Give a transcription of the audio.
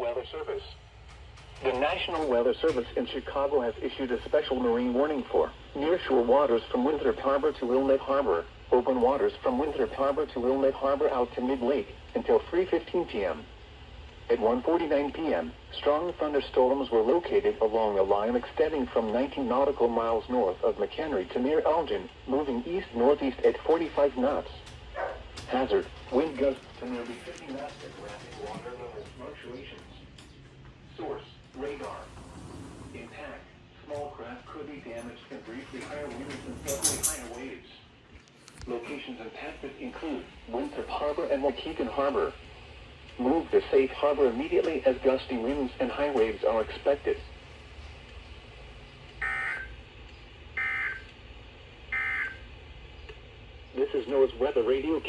Weather Service. The National Weather Service in Chicago has issued a special marine warning for nearshore waters from Winthrop Harbor to Wilmette Harbor, open waters from Winthrop Harbor to Wilmette Harbor out to mid-lake until 3:15 p.m. At 1:49 p.m., strong thunderstorms were located along a line extending from 19 nautical miles north of McHenry to near Elgin, moving east-northeast at 45 knots. Hazard, wind gusts to nearly 50 knots at rapid water level fluctuations. Source, radar. Impact, small craft could be damaged and briefly higher winds and suddenly higher waves. Locations impacted include Winthrop Harbor and Waukegan Harbor. Move to safe harbor immediately as gusty winds and high waves are expected. This is NOAA's Weather Radio.